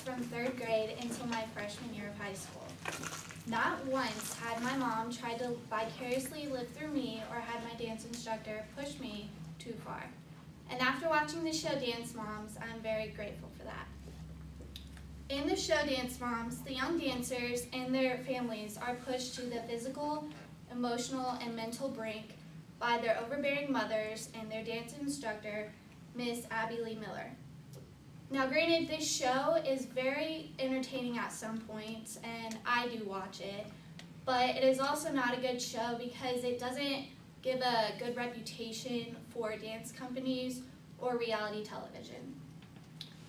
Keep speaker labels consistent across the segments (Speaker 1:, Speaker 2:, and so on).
Speaker 1: from 3rd grade until my freshman year of high school. Not once had my mom tried to vicariously live through me or had my dance instructor push me too far. And after watching the show Dance Moms, I'm very grateful for that. In the show Dance Moms, the young dancers and their families are pushed to the physical, emotional, and mental brink by their overbearing mothers and their dance instructor, Miss Abby Lee Miller. Now granted, this show is very entertaining at some points, and I do watch it, but it is also not a good show because it doesn't give a good reputation for dance companies or reality television.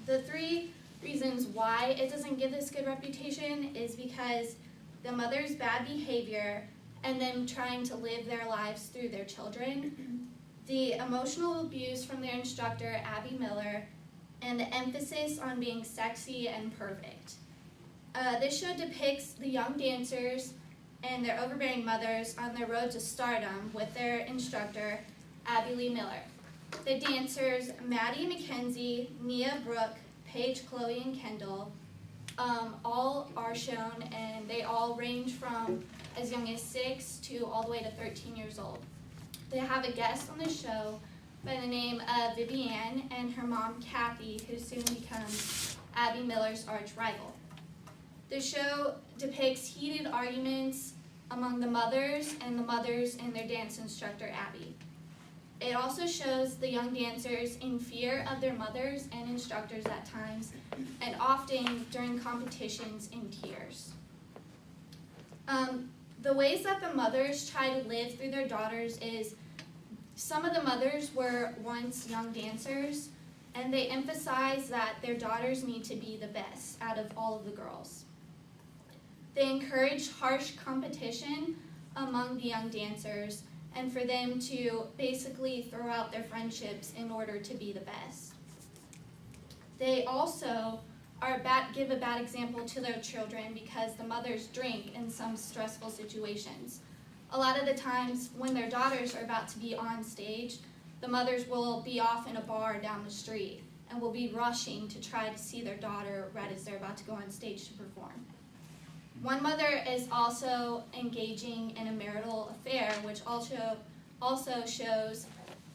Speaker 1: The 3 reasons why it doesn't give this good reputation is because the mother's bad behavior and them trying to live their lives through their children, the emotional abuse from their instructor, Abby Miller, and the emphasis on being sexy and perfect. This show depicts the young dancers and their overbearing mothers on their road to stardom with their instructor, Abby Lee Miller. The dancers, Maddie Mackenzie, Nia Brooke, Paige, Chloe, and Kendall, all are shown, and they all range from as young as 6 to all the way to 13 years old. They have a guest on the show by the name of Vivienne and her mom, Kathy, who soon becomes Abby Miller's arch rival. The show depicts heated arguments among the mothers and their dance instructor, Abby. It also shows the young dancers in fear of their mothers and instructors at times, and often during competitions in tears. The ways that the mothers try to live through their daughters is some of the mothers were once young dancers, and they emphasize that their daughters need to be the best out of all of the girls. They encourage harsh competition among the young dancers and for them to basically throw out their friendships in order to be the best. They also give a bad example to their children because the mothers drink in some stressful situations. A lot of the times when their daughters are about to be on stage, the mothers will be off in a bar down the street and will be rushing to try to see their daughter right as they're about to go on stage to perform. One mother is also engaging in a marital affair, which also shows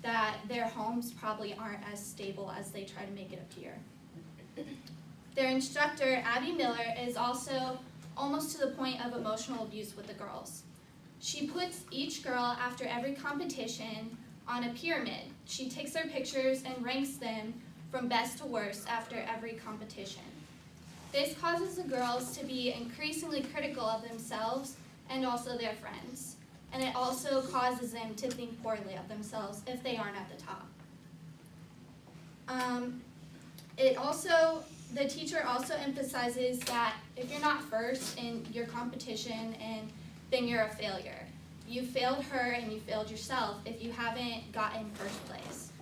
Speaker 1: that their homes probably aren't as stable as they try to make it appear. Their instructor, Abby Miller, is also almost to the point of emotional abuse with the girls. She puts each girl after every competition on a pyramid. She takes their pictures and ranks them from best to worst after every competition. This causes the girls to be increasingly critical of themselves and also their friends. And it also causes them to think poorly of themselves if they aren't at the top. The teacher also emphasizes that if you're not first in your competition, then you're a failure. You failed her and you failed yourself if you haven't gotten first place.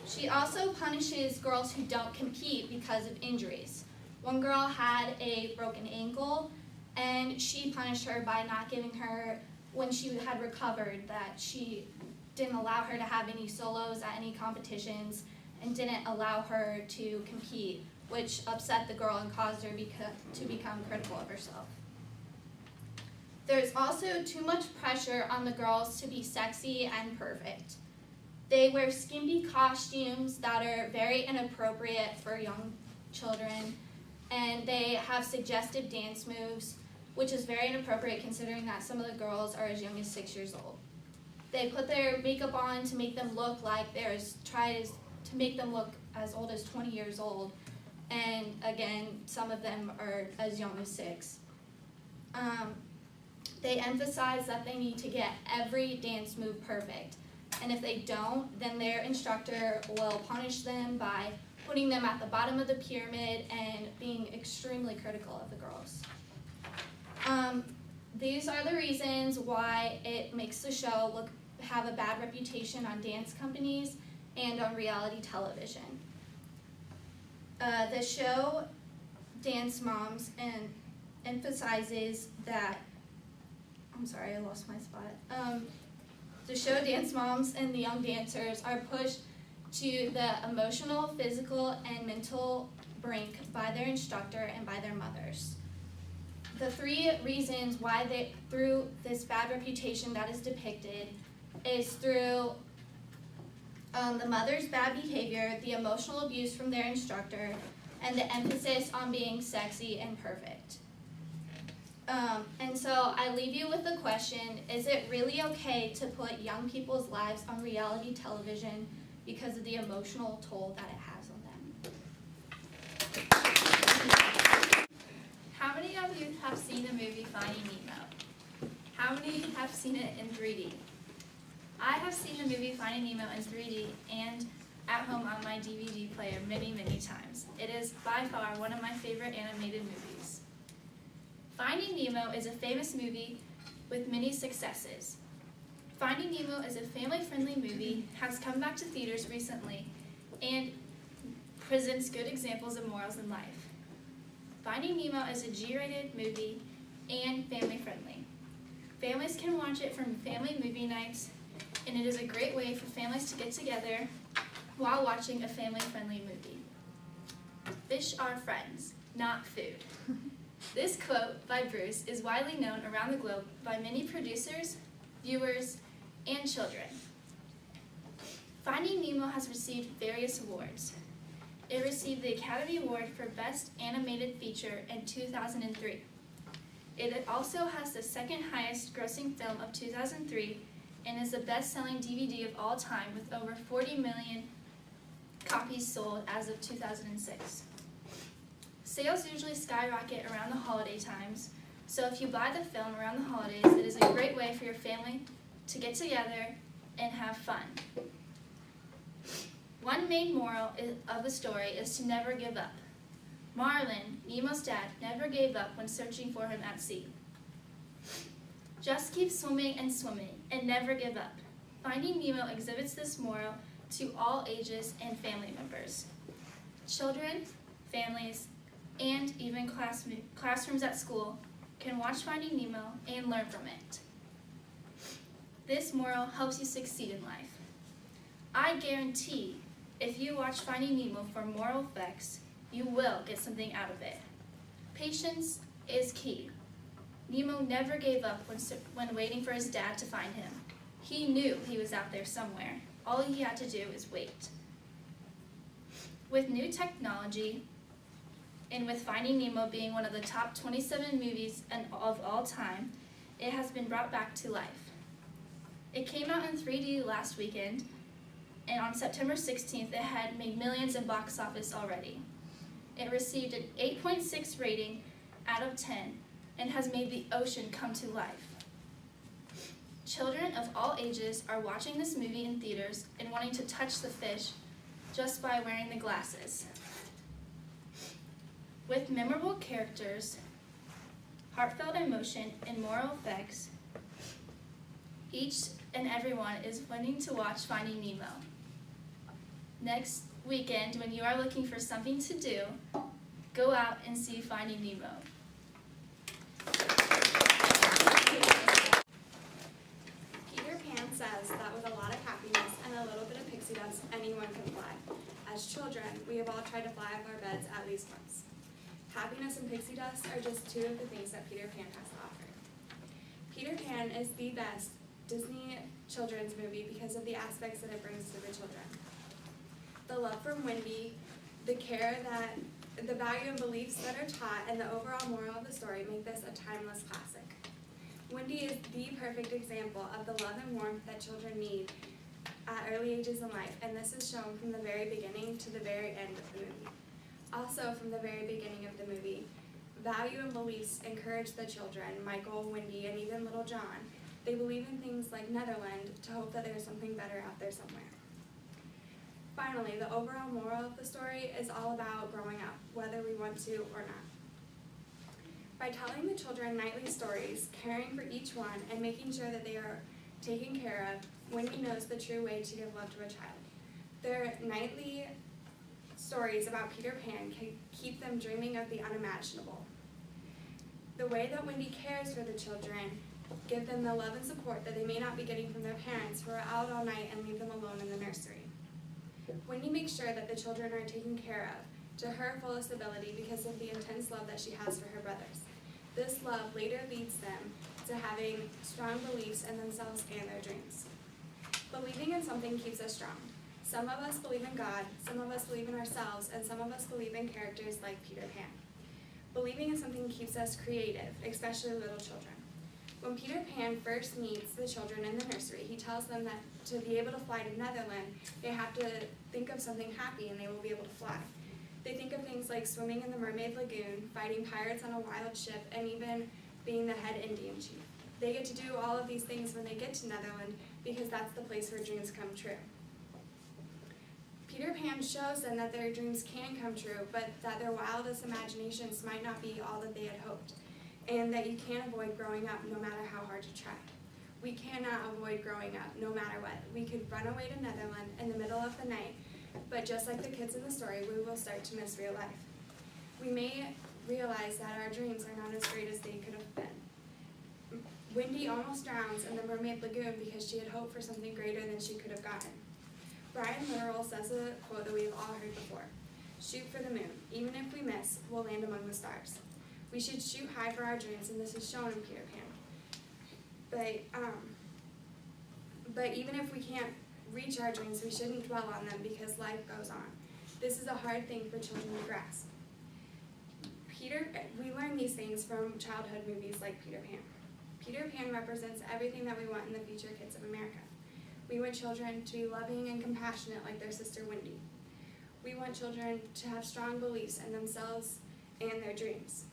Speaker 1: She also punishes girls who don't compete because of injuries. One girl had a broken ankle, and she punished her by not giving her, when she had recovered, that she didn't allow her to have any solos at any competitions and didn't allow her to compete, which upset the girl and caused her to become critical of herself. There's also too much pressure on the girls to be sexy and perfect. They wear skimpy costumes that are very inappropriate for young children, and they have suggestive dance moves, which is very inappropriate considering that some of the girls are as young as 6 years old. They put their makeup on to make them look like to make them look as old as 20 years old, and again, some of them are as young as 6. They emphasize that they need to get every dance move perfect, and if they don't, then their instructor will punish them by putting them at the bottom of the pyramid and being extremely critical of the girls. These are the reasons why it makes the show have a bad reputation on dance companies and on reality television. The show Dance Moms emphasizes that, I'm sorry, I lost my spot. The show Dance Moms and the young dancers are pushed to the emotional, physical, and mental brink by by their instructor, and by their mothers. The 3 reasons why through this bad reputation that is depicted is through the mother's bad behavior, the emotional abuse from their instructor, and the emphasis on being sexy and perfect. And so I leave you with the question, is it really okay to put young people's lives on reality television because of the emotional toll that it has on them?
Speaker 2: How many of you have seen the movie Finding Nemo? How many have seen it in 3D? I have seen the movie Finding Nemo in 3D and at home on my DVD player many, many times. It is by far one of my favorite animated movies. Finding Nemo is a famous movie with many successes. Finding Nemo is a family-friendly movie, has come back to theaters recently, and presents good examples of morals in life. Finding Nemo is a G-rated movie and family-friendly. Families can watch it from family movie nights, and it is a great way for families to get together while watching a family-friendly movie. Fish are friends, not food. This quote by Bruce is widely known around the globe by many producers, viewers, and children. Finding Nemo has received various awards. It received the Academy Award for Best Animated Feature in 2003. It also has the second highest grossing film of 2003 and is the best-selling DVD of all time with over 40 million copies sold as of 2006. Sales usually skyrocket around the holiday times, so if you buy the film around the holidays, it is a great way for your family to get together and have fun. One main moral of the story is to never give up. Marlin, Nemo's dad, never gave up when searching for him at sea. Just keep swimming and never give up. Finding Nemo exhibits this moral to all ages and family members. Children, families, and even classrooms at school can watch Finding Nemo and learn from it. This moral helps you succeed in life. I guarantee if you watch Finding Nemo for moral effects, you will get something out of it. Patience is key. Nemo never gave up when waiting for his dad to find him. He knew he was out there somewhere. All he had to do is wait. With new technology, and with Finding Nemo being one of the top 27 movies of all time, it has been brought back to life. It came out in 3D last weekend, and on September 16th, it had made millions in box office already. It received an 8.6 rating out of 10 and has made the ocean come to life. Children of all ages are watching this movie in theaters and wanting to touch the fish just by wearing the glasses. With memorable characters, heartfelt emotion, and moral effects, each and everyone is wanting to watch Finding Nemo. Next weekend, when you are looking for something to do, go out and see Finding Nemo.
Speaker 3: Peter Pan says that with a lot of happiness and a little bit of pixie dust, anyone can fly. As children, we have all tried to fly off our beds at least once. Happiness and pixie dust are just two of the things that Peter Pan has to offer. Peter Pan is the best Disney children's movie because of the aspects that it brings to the children. The love from Wendy, the care that the value and beliefs that are taught, and the overall moral of the story make this a timeless classic. Wendy is the perfect example of the love and warmth that children need at early ages in life, and this is shown from the very beginning to the very end of the movie. Also, from the very beginning of the movie, value and beliefs encourage the children, Michael, Wendy, and even little John. They believe in things like Netherland to hope that there's something better out there somewhere. Finally, the overall moral of the story is all about growing up, whether we want to or not. By telling the children nightly stories, caring for each one, and making sure that they are taken care of, Wendy knows the true way to give love to a child. Their nightly stories about Peter Pan can keep them dreaming of the unimaginable. The way that Wendy cares for the children give them the love and support that they may not be getting from their parents who are out all night and leave them alone in the nursery. Wendy makes sure that the children are taken care of, to her fullest ability because of the intense love that she has for her brothers. This love later leads them to having strong beliefs in themselves and their dreams. Believing in something keeps us strong. Some of us believe in God, some of us believe in ourselves, and some of us believe in characters like Peter Pan. Believing in something keeps us creative, especially little children. When Peter Pan first meets the children in the nursery, he tells them that to be able to fly to Netherland, they have to think of something happy and they will be able to fly. They think of things like swimming in the Mermaid Lagoon, fighting pirates on a wild ship, and even being the head Indian chief. They get to do all of these things when they get to Netherland because that's the place where dreams come true. Peter Pan shows them that their dreams can come true, but that their wildest imaginations might not be all that they had hoped, and that you can't avoid growing up no matter how hard you try. We cannot avoid growing up no matter what. We could run away to Netherland in the middle of the night, but just like the kids in the story, we will start to miss real life. We may realize that our dreams are not as great as they could have been. Wendy almost drowns in the Mermaid Lagoon because she had hoped for something greater than she could have gotten. Brian Literal says a quote that we have all heard before: "Shoot for the moon. Even if we miss, we'll land among the stars." We should shoot high for our dreams, and this is shown in Peter Pan. But even if we can't reach our dreams, we shouldn't dwell on them because life goes on. This is a hard thing for children to grasp. We learn these things from childhood movies like Peter Pan. Peter Pan represents everything that we want in the future kids of America. We want children to be loving and compassionate like their sister Wendy. We want children to have strong beliefs in themselves and their dreams.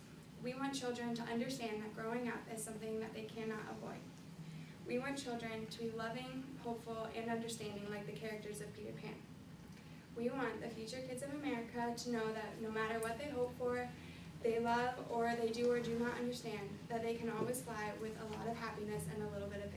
Speaker 3: We want children to understand that growing up is something that they cannot avoid. We want children to be loving, hopeful, and understanding like the characters of Peter Pan. We want the future kids of America to know that no matter what they hope for, they love, or they do or do not understand, that they can always fly with a lot of happiness and a little bit of